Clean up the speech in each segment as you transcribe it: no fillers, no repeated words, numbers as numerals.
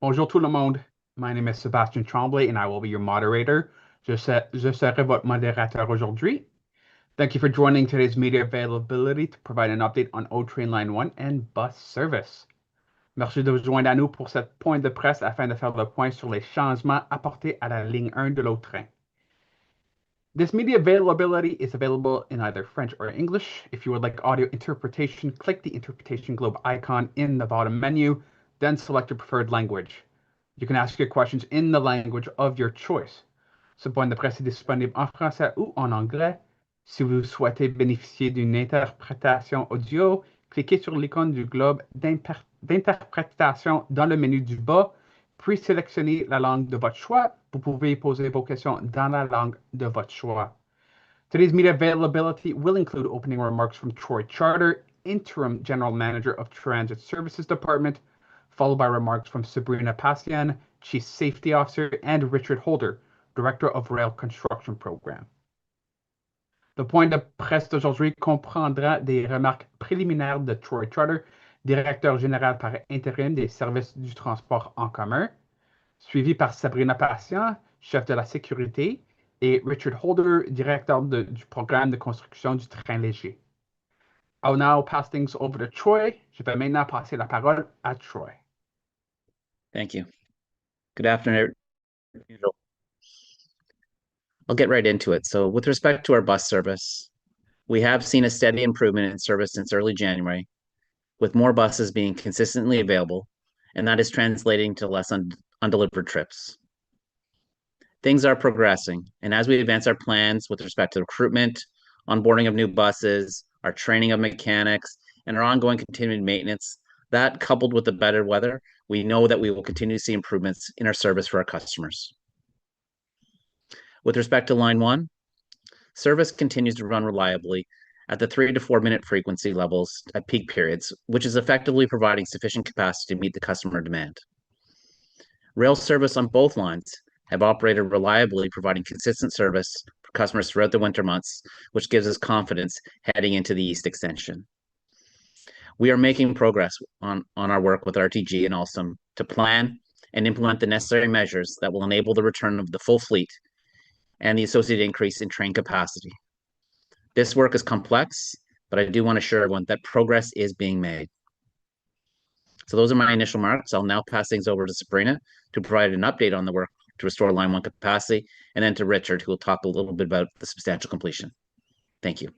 Bonjour tout le monde. My name is Sebastian Tremblay and I will be your moderator. Je serai votre modérateur aujourd'hui. Thank you for joining today's media availability to provide an update on O Train Line 1 and bus service. Merci de vous joindre à nous pour cette point de presse afin de faire le point sur les changements apportés à la ligne 1 de l'O-Train. This media availability is available in either French or English. If you would like audio interpretation, click the interpretation globe icon in the bottom menu, then select your preferred language. You can ask your questions in the language of your choice. Ce point de presse est disponible en français ou en anglais. Si vous souhaitez bénéficier d'une interprétation audio, cliquez sur l'icône du globe d'interprétation dans le menu du bas, puis sélectionnez la langue de votre choix. Vous pouvez poser vos questions dans la langue de votre choix. Today's media availability will include opening remarks from Troy Charter, Interim General Manager of Transit Services Department, followed by remarks from Sabrina Passian, Chief Safety Officer, and Richard Holder, Director of Rail Construction Program. Le point de presse d'aujourd'hui comprendra des remarques préliminaires de Troy Charter, directeur général par intérim des services du transport en commun, suivi par Sabrina Passian, chef de la sécurité, et Richard Holder, directeur du programme de construction du train léger. I'll now pass things over to Troy. Je vais maintenant passer la parole à Troy. Thank you. Good afternoon. I'll get right into it. So with respect to our bus service, we have seen a steady improvement in service since early January, with more buses being consistently available, and that is translating to less undelivered trips. Things are progressing, and as we advance our plans with respect to recruitment, onboarding of new buses, our training of mechanics, and our ongoing continuing maintenance, that coupled with the better weather, we know that we will continue to see improvements in our service for our customers. With respect to Line 1, service continues to run reliably at the 3 to 4 minute frequency levels at peak periods, which is effectively providing sufficient capacity to meet the customer demand. Rail service on both lines have operated reliably, providing consistent service for customers throughout the winter months, which gives us confidence heading into the East Extension. We are making progress on our work with RTG and Alstom to plan and implement the necessary measures that will enable the return of the full fleet and the associated increase in train capacity. This work is complex, but I do want to assure everyone that progress is being made. So those are my initial remarks. I'll now pass things over to Sabrina to provide an update on the work to restore Line 1 capacity, and then to Richard, who will talk a little bit about the substantial completion. Thank you.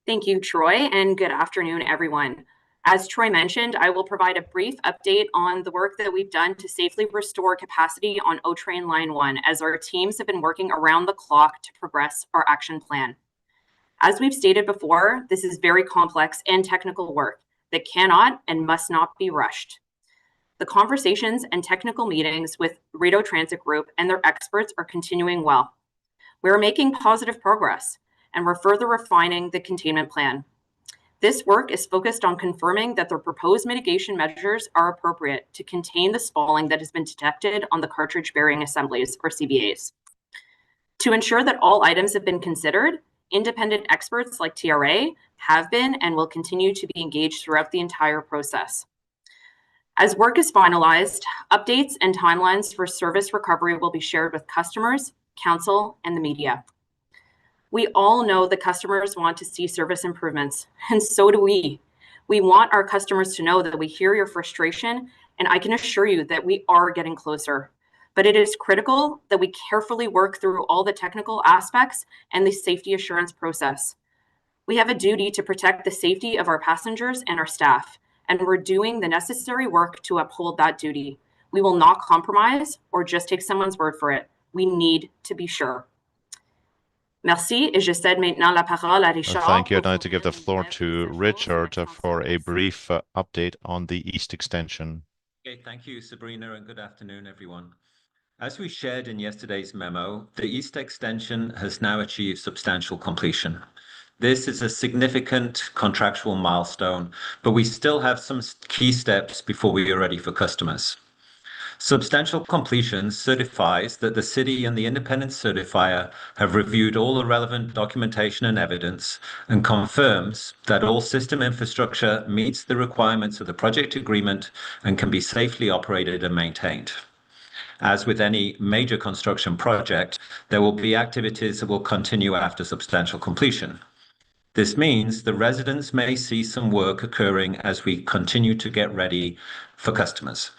Thank you, Troy, and good afternoon, everyone. As Troy mentioned, I will provide a brief update on the work that we've done to safely restore capacity on O Train Line 1, as our teams have been working around the clock to progress our action plan. As we've stated before, this is very complex and technical work that cannot and must not be rushed. The conversations and technical meetings with Rideau Transit Group and their experts are continuing well. We're making positive progress, and we're further refining the containment plan. This work is focused on confirming that the proposed mitigation measures are appropriate to contain the spalling that has been detected on the cartridge bearing assemblies, or CBAs. To ensure that all items have been considered, independent experts like TRA have been and will continue to be engaged throughout the entire process. As work is finalized, updates and timelines for service recovery will be shared with customers, council, and the media. We all know that customers want to see service improvements, and so do we. We want our customers to know that we hear your frustration, and I can assure you that we are getting closer. But it is critical that we carefully work through all the technical aspects and the safety assurance process. We have a duty to protect the safety of our passengers and our staff, and we're doing the necessary work to uphold that duty. We will not compromise or just take someone's word for it. We need to be sure. Merci, et je cède maintenant la parole à Richard. Thank you. I'd like to give the floor to Richard for a brief update on the East Extension. Okay, thank you, Sabrina, and good afternoon, everyone. As we shared in yesterday's memo, the East Extension has now achieved substantial completion. This is a significant contractual milestone, but we still have some key steps before we are ready for customers. Substantial completion certifies that the city and the independent certifier have reviewed all the relevant documentation and evidence and confirms that all system infrastructure meets the requirements of the project agreement and can be safely operated and maintained. As with any major construction project, there will be activities that will continue after substantial completion. This means the residents may see some work occurring as we continue to get ready for customers.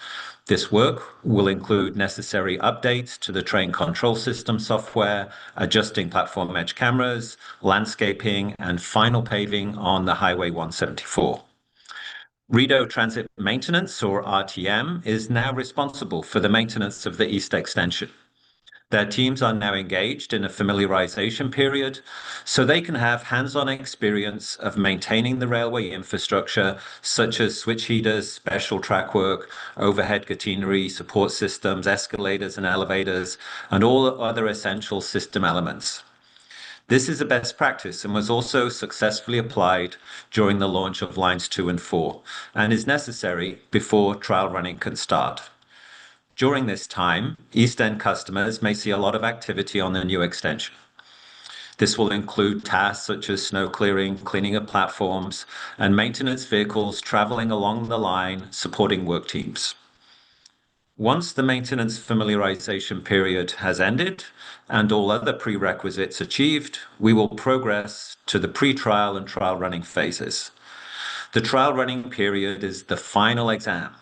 This work will include necessary updates to the train control system software, adjusting platform edge cameras, landscaping, and final paving on the Highway 174. Rideau Transit Maintenance, or RTM, is now responsible for the maintenance of the East Extension. Their teams are now engaged in a familiarization period so they can have hands-on experience of maintaining the railway infrastructure, such as switch heaters, special track work, overhead catenary, support systems, escalators and elevators, and all other essential system elements. This is a best practice and was also successfully applied during the launch of Lines 2 and 4 and is necessary before trial running can start. During this time, East End customers may see a lot of activity on the new extension. This will include tasks such as snow clearing, cleaning of platforms, and maintenance vehicles traveling along the line supporting work teams. Once the maintenance familiarization period has ended and all other prerequisites achieved, we will progress to the pre-trial and trial running phases. The trial running period is the final exam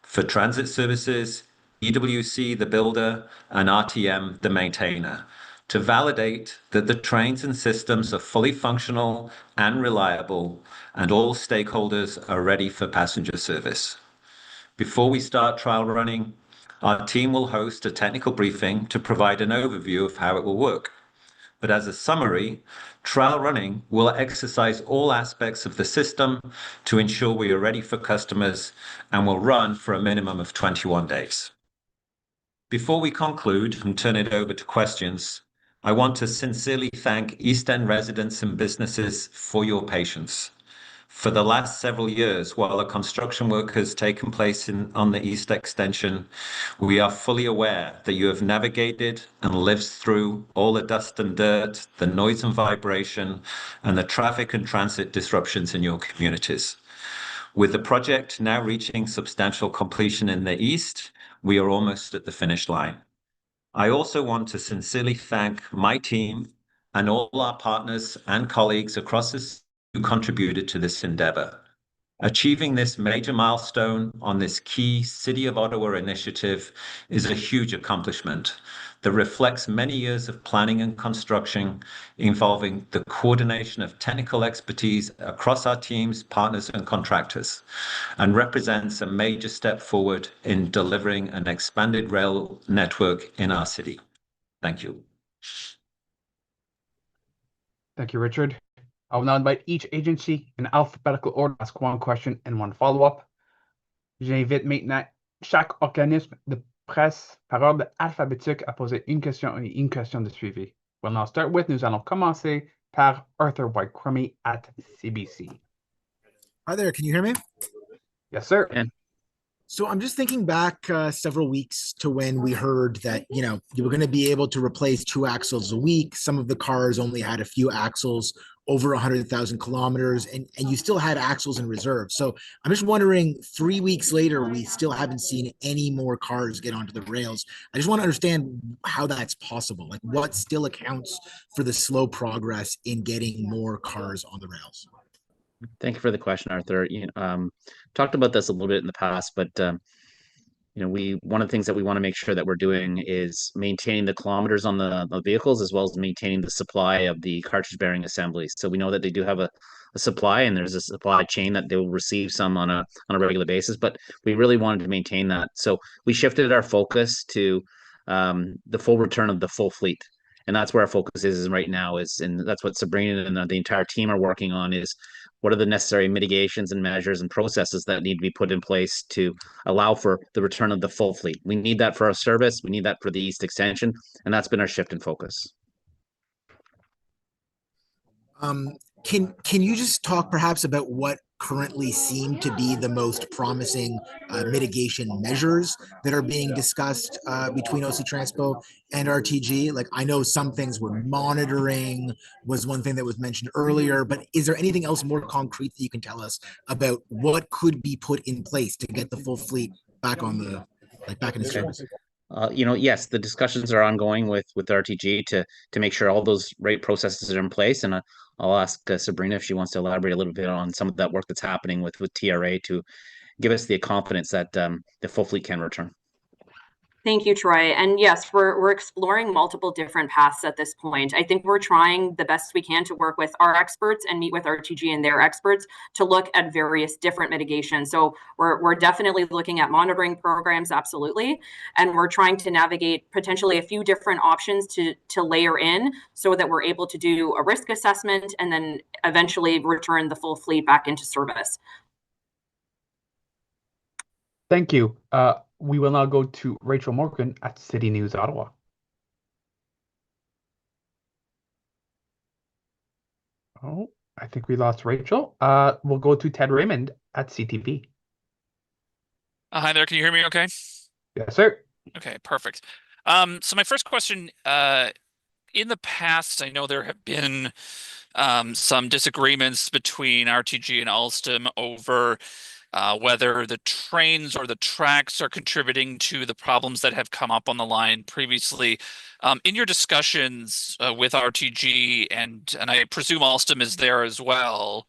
for transit services, EWC, the builder, and RTM, the maintainer, to validate that the trains and systems are fully functional and reliable, and all stakeholders are ready for passenger service. Before we start trial running, our team will host a technical briefing to provide an overview of how it will work. But as a summary, trial running will exercise all aspects of the system to ensure we are ready for customers and will run for a minimum of 21 days. Before we conclude and turn it over to questions, I want to sincerely thank East End residents and businesses for your patience. For the last several years, while the construction work has taken place on the East Extension, we are fully aware that you have navigated and lived through all the dust and dirt, the noise and vibration, and the traffic and transit disruptions in your communities. With the project now reaching substantial completion in the East, we are almost at the finish line. I also want to sincerely thank my team and all our partners and colleagues across this who contributed to this endeavor. Achieving this major milestone on this key City of Ottawa initiative is a huge accomplishment that reflects many years of planning and construction involving the coordination of technical expertise across our teams, partners, and contractors, and represents a major step forward in delivering an expanded rail network in our city. Thank you. Thank you, Richard. I will now invite each agency in alphabetical order to ask one question and one follow-up. J'invite maintenant chaque organisme de presse par ordre alphabétique à poser une question et une question de suivi. We'll now start with, nous allons commencer par Arthur White-Crummy at CBC. Hi there, can you hear me? Yes, sir. And So I'm just thinking back several weeks to when we heard that, you were going to be able to replace 2 axles a week. Some of the cars only had a few axles over 100,000 kilometers, and you still had axles in reserve. So I'm just wondering, 3 weeks later, we still haven't seen any more cars get onto the rails. I just want to understand how that's possible. Like, what still accounts for the slow progress in getting more cars on the rails? thank you for the question, Arthur. Talked about this a little bit in the past, but one of the things that we want to make sure that we're doing is maintaining the kilometers on the vehicles, as well as maintaining the supply of the cartridge bearing assemblies. So we know that they do have a supply, and there's a supply chain that they will receive some on a regular basis, but we really wanted to maintain that. So we shifted our focus to the full return of the full fleet. And that's where our focus is right now, and that's what Sabrina and the entire team are working on, is what are the necessary mitigations and measures and processes that need to be put in place to allow for the return of the full fleet. We need that for our service. We need that for the East Extension, and that's been our shift in focus. Can you just talk perhaps about what currently seem to be the most promising mitigation measures that are being discussed between OC Transpo and RTG? Like, I know some things were monitoring was one thing that was mentioned earlier, but is there anything else more concrete that you can tell us about what could be put in place to get the full fleet back on the back into service? Yes, the discussions are ongoing with RTG to make sure all those right processes are in place, and I'll ask Sabrina if she wants to elaborate a little bit on some of that work that's happening with TRA to give us the confidence that the full fleet can return. Thank you, Troy. And yes, we're exploring multiple different paths at this point. I think we're trying the best we can to work with our experts and meet with RTG and their experts to look at various different mitigations. So we're definitely looking at monitoring programs, absolutely. And we're trying to navigate potentially a few different options to layer in so that we're able to do a risk assessment and then eventually return the full fleet back into service. Thank you. We will now go to Rachel Morgan at City News Ottawa. Oh, I think we lost Rachel. We'll go to Ted Raymond at CTV. Hi there. Can you hear me okay? Yes, sir. Okay, perfect. So my first question, in the past, I know there have been some disagreements between RTG and Alstom over whether the trains or the tracks are contributing to the problems that have come up on the line previously. In your discussions with RTG, and I presume Alstom is there as well,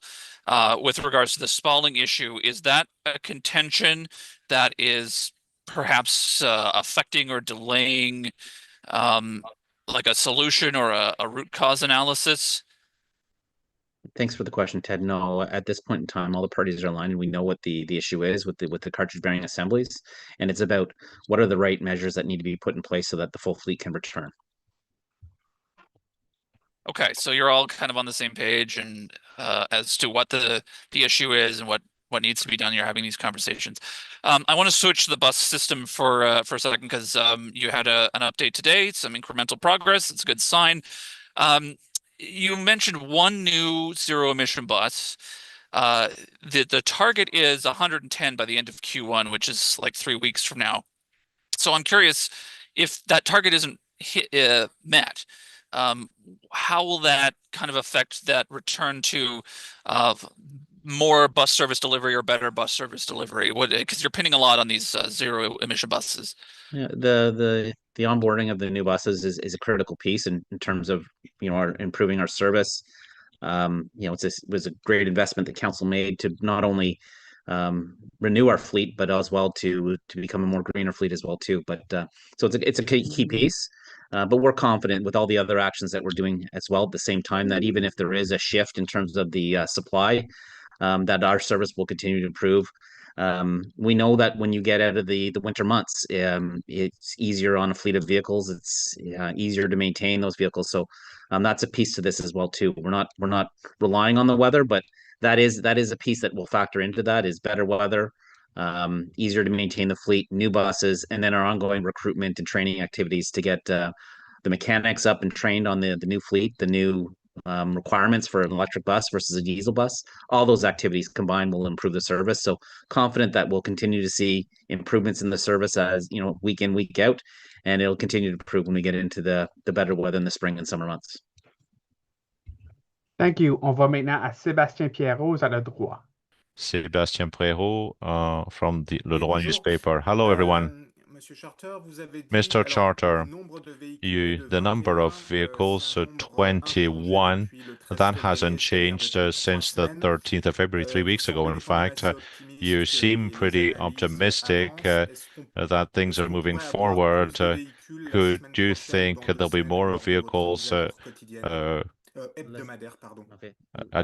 with regards to the spalling issue, is that a contention that is perhaps affecting or delaying like a solution or a root cause analysis? Thanks for the question, Ted. No, at this point in time, all the parties are aligned and we know what the issue is with the cartridge bearing assemblies. And it's about what are the right measures that need to be put in place so that the full fleet can return. Okay, so you're all kind of on the same page and as to what the issue is and what needs to be done. You're having these conversations. I want to switch to the bus system for a second because you had an update today, some incremental progress. It's a good sign. You mentioned one new zero emission bus. The target is 110 by the end of Q1, which is like 3 weeks from now. So I'm curious if that target isn't met. How will that kind of affect that return to more bus service delivery or better bus service delivery? Because you're pinning a lot on these zero emission buses. Yeah, the onboarding of the new buses is a critical piece in terms of our improving our service. It was a great investment that council made to not only renew our fleet, but as well to become a more greener fleet as well too. But so it's a key piece. But we're confident with all the other actions that we're doing as well at the same time that even if there is a shift in terms of the supply, that our service will continue to improve. We know that when you get out of the winter months, it's easier on a fleet of vehicles. It's easier to maintain those vehicles. So that's a piece to this as well too. We're not relying on the weather, but that is a piece that will factor into that is better weather, easier to maintain the fleet, new buses, and then our ongoing recruitment and training activities to get the mechanics up and trained on the new fleet, the new requirements for an electric bus versus a diesel bus. All those activities combined will improve the service. So confident that we'll continue to see improvements in the service as week in, week out, and it'll continue to improve when we get into the better weather in the spring and summer months. Thank you. On va maintenant à Sébastien Pierrot à la droite. Sébastien Prérault from Le Droit newspaper. Hello, everyone. Mr. Charter, the number of vehicles, 21, that hasn't changed since the 13th of February, 3 weeks ago. In fact, you seem pretty optimistic that things are moving forward. Could you think there'll be more vehicles at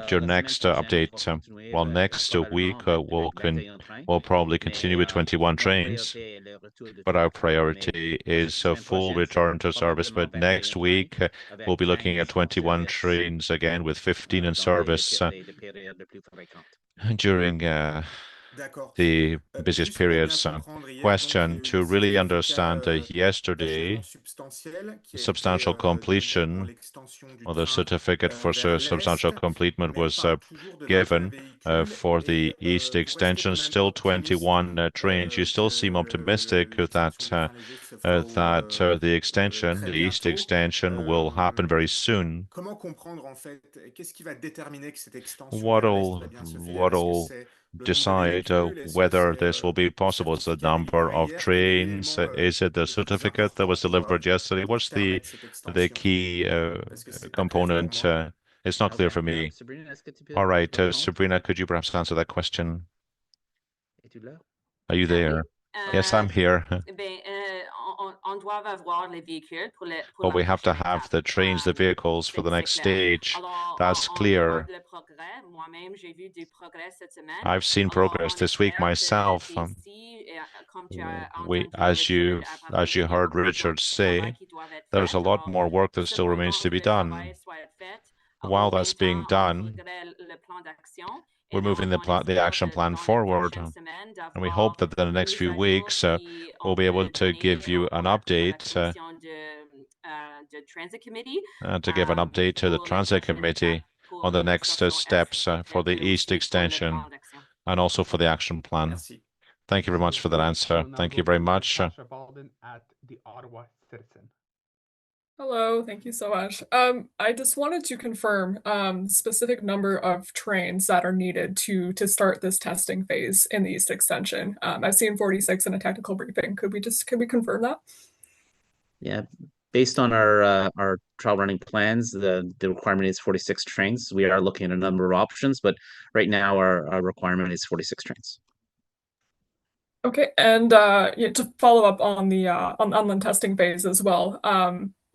your next update? Well, next week we'll probably continue with 21 trains, but our priority is a full return to service. But next week we'll be looking at 21 trains again with 15 in service during the busiest periods. Question to really understand yesterday, substantial completion or the certificate for substantial completion was given for the east extension, still 21 trains. You still seem optimistic that the east extension will happen very soon. What'll decide whether this will be possible? Is the number of trains? Is it the certificate that was delivered yesterday? What's the key component? It's not clear for me. All right, Sabrina, could you perhaps answer that question? Are you there? Yes, I'm here. Well, we have to have the trains, the vehicles for the next stage. That's clear. I've seen progress this week myself. As you heard Richard say, there's a lot more work that still remains to be done. While that's being done, we're moving the action plan forward, and we hope that in the next few weeks we'll be able to give you an update to give an update to the Transit Committee on the next steps for the East Extension and also for the action plan. Thank you very much for that answer. Thank you very much. Natasha Baldwin at the Ottawa Citizen. Hello, thank you so much. I just wanted to confirm specific number of trains that are needed to start this testing phase in the East Extension. I've seen 46 in a technical briefing. Could we confirm that? Yeah, based on our trial running plans, the requirement is 46 trains. We are looking at a number of options, but right now our requirement is 46 trains. Okay, and yeah, to follow up on the testing phase as well.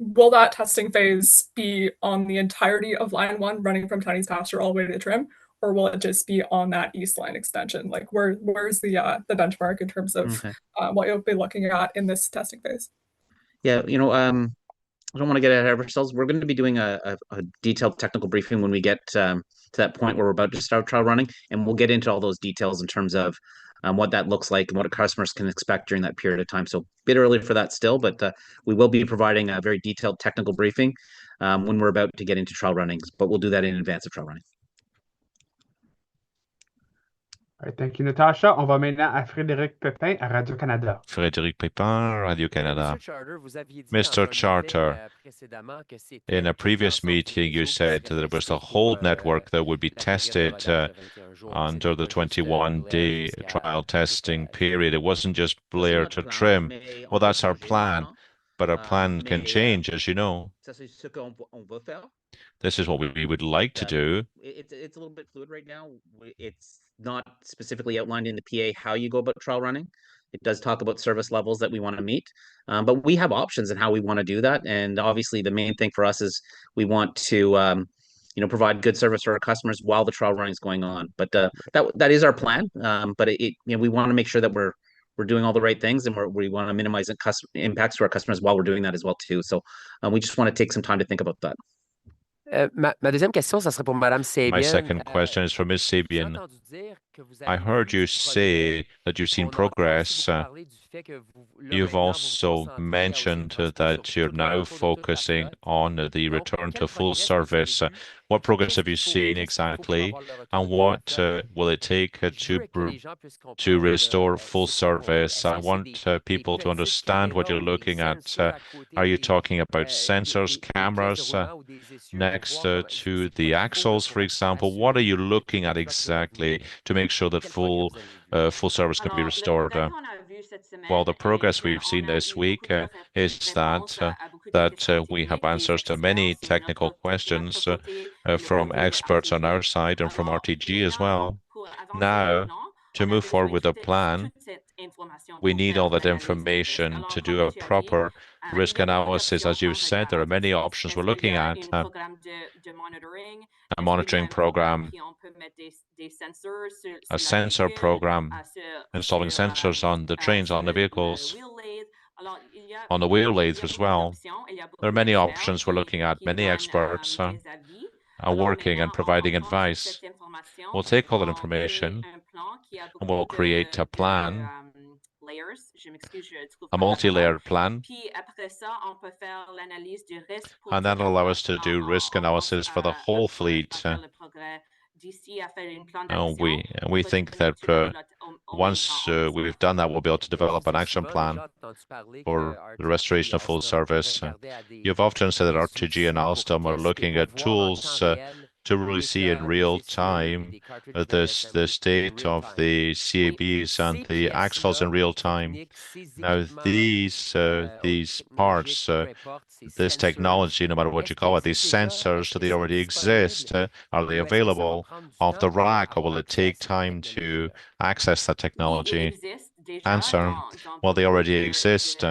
Will that testing phase be on the entirety of line 1 running from Tunney's Pasture all the way to the trim, or will it just be on that east line extension? Like where's the benchmark in terms of what you'll be looking at in this testing phase? Yeah, I don't want to get ahead of ourselves. We're going to be doing a detailed technical briefing when we get to that point where we're about to start trial running, and we'll get into all those details in terms of what that looks like and what customers can expect during that period of time. So a bit early for that still, but we will be providing a very detailed technical briefing when we're about to get into trial running, but we'll do that in advance of trial running. All right, thank you, Natasha. On va maintenant à Frédéric Pépin à Radio-Canada. Frédéric Pépin, Radio-Canada. Mr. Charter, in a previous meeting, you said that there was a whole network that would be tested under the 21-day trial testing period. It wasn't just Blair to Trim. Well, that's our plan, but our plan can change, as you know. This is what we would like to do. It's a little bit fluid right now. It's not specifically outlined in the PA how you go about trial running. It does talk about service levels that we want to meet, but we have options in how we want to do that. And obviously, the main thing for us is we want to, provide good service for our customers while the trial running is going on. But that is our plan. But we want to make sure that we're doing all the right things, and we want to minimize impacts to our customers while we're doing that as well too. So we just want to take some time to think about that. Ma deuxième question, ça serait pour Madame Sabian. My second question is for Ms. Sabian. I heard you say that you've seen progress. You've also mentioned that you're now focusing on the return to full service. What progress have you seen exactly, and what will it take to restore full service? I want people to understand what you're looking at. Are you talking about sensors, cameras next to the axles, for example? What are you looking at exactly to make sure that full service can be restored? Well, the progress we've seen this week is that we have answers to many technical questions from experts on our side and from RTG as well. Now, to move forward with a plan, we need all that information to do a proper risk analysis. As you said, there are many options we're looking at. A monitoring program, a sensor program, installing sensors on the trains, on the vehicles, on the wheel lathes as well. There are many options we're looking at. Many experts are working and providing advice. We'll take all that information and we'll create a plan, a multi-layered plan, and that'll allow us to do risk analysis for the whole fleet. We think that once we've done that, we'll be able to develop an action plan for the restoration of full service. You've often said that RTG and Alstom are looking at tools to really see in real time the state of the CABs and the axles in real time. Now, these parts, this technology, no matter what you call it, these sensors, do they already exist? Are they available off the rack, or will it take time to access that technology? Answer, well, they already exist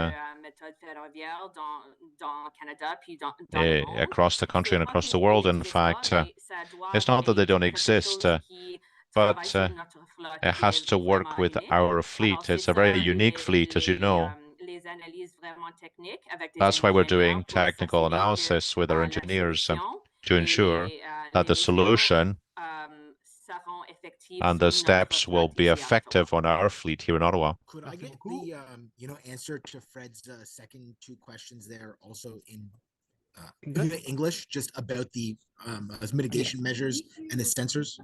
across the country and across the world. In fact, it's not that they don't exist, but it has to work with our fleet. It's a very unique fleet, as you know. That's why we're doing technical analysis with our engineers to ensure that the solution and the steps will be effective on our fleet here in Ottawa. Could I get the answer to Fred's second two questions there also in English, just about the mitigation measures and the sensors?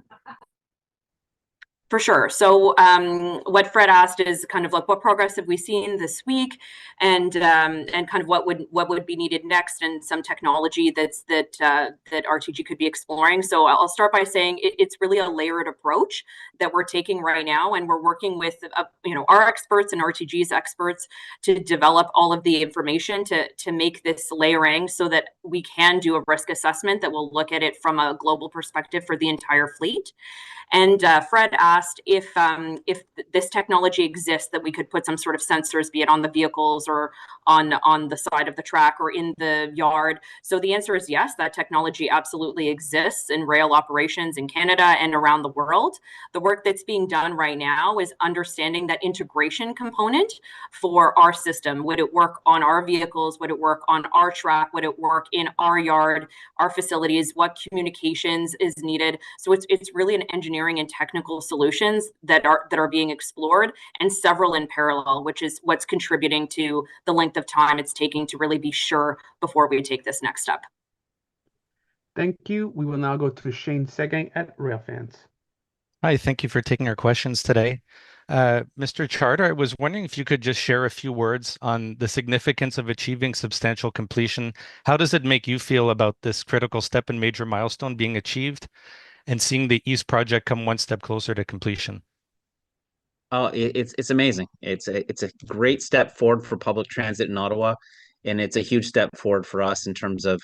For sure. So what Fred asked is kind of like, what progress have we seen this week, and kind of what would be needed next, and some technology that RTG could be exploring. So I'll start by saying it's really a layered approach that we're taking right now, and we're working with our experts and RTG's experts to develop all of the information to make this layering so that we can do a risk assessment that will look at it from a global perspective for the entire fleet. And Fred asked if this technology exists, that we could put some sort of sensors, be it on the vehicles or on the side of the track or in the yard. So the answer is yes, that technology absolutely exists in rail operations in Canada and around the world. The work that's being done right now is understanding that integration component for our system. Would it work on our vehicles? Would it work on our track? Would it work in our yard, our facilities? What communications is needed? So it's really an engineering and technical solutions that are being explored, and several in parallel, which is what's contributing to the length of time it's taking to really be sure before we take this next step. Thank you. We will now go to Shane Seguin at Railfans. Hi, thank you for taking our questions today. Mr. Charter, I was wondering if you could just share a few words on the significance of achieving substantial completion. How does it make you feel about this critical step and major milestone being achieved, and seeing the East project come one step closer to completion? Oh, it's amazing. It's a great step forward for public transit in Ottawa, and it's a huge step forward for us in terms of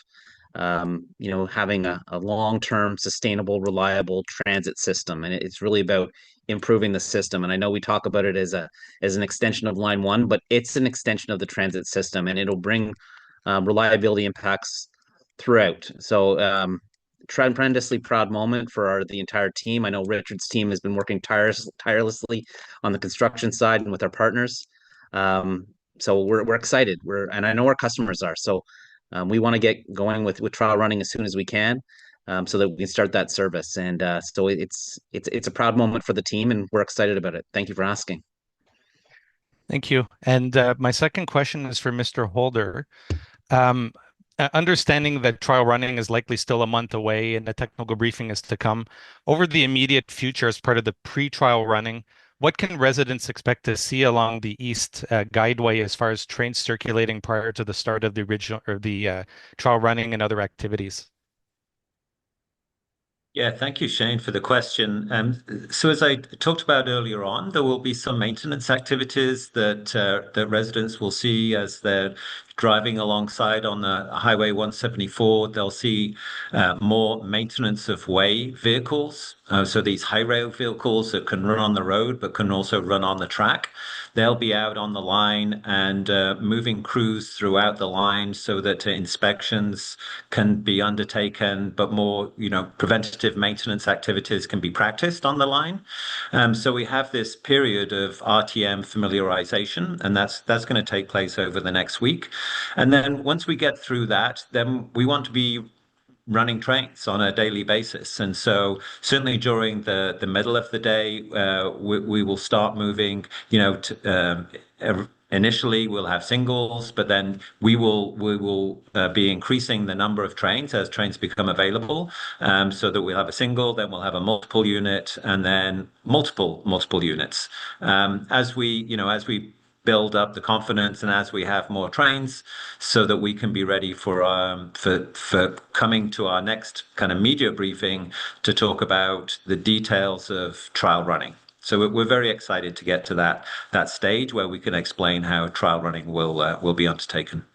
having a long-term, sustainable, reliable transit system. And it's really about improving the system. And I know we talk about it as an extension of Line 1, but it's an extension of the transit system, and it'll bring reliability impacts throughout. So tremendously proud moment for the entire team. I know Richard's team has been working tirelessly on the construction side and with our partners. So we're excited. And I know our customers are. So we want to get going with trial running as soon as we can, so that we can start that service. And so it's a proud moment for the team, and we're excited about it. Thank you for asking. Thank you. And my second question is for Mr. Holder. Understanding that trial running is likely still a month away and the technical briefing is to come, over the immediate future as part of the pre-trial running, what can residents expect to see along the East Guideway as far as trains circulating prior to the start of the original or the trial running and other activities? Yeah, thank you, Shane, for the question. So as I talked about earlier on, there will be some maintenance activities that residents will see as they're driving alongside on the Highway 174. They'll see more maintenance of way vehicles. So these high rail vehicles that can run on the road but can also run on the track. They'll be out on the line and moving crews throughout the line so that inspections can be undertaken, but more, preventative maintenance activities can be practiced on the line. So we have this period of RTM familiarization, and that's going to take place over the next week. And then once we get through that, then we want to be running trains on a daily basis. And so certainly during the middle of the day, we will start moving, initially we'll have singles, but then we will be increasing the number of trains as trains become available, so that we'll have a single, then we'll have a multiple unit, and then multiple units. As we build up the confidence and as we have more trains, so that we can be ready for coming to our next kind of media briefing to talk about the details of trial running. So we're very excited to get to that stage where we can explain how trial running will be undertaken.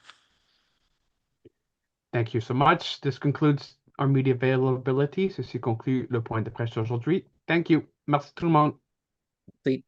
Thank you so much. This concludes our media availability. Ceci conclut le point de presse aujourd'hui. Thank you. Merci tout le monde. Merci.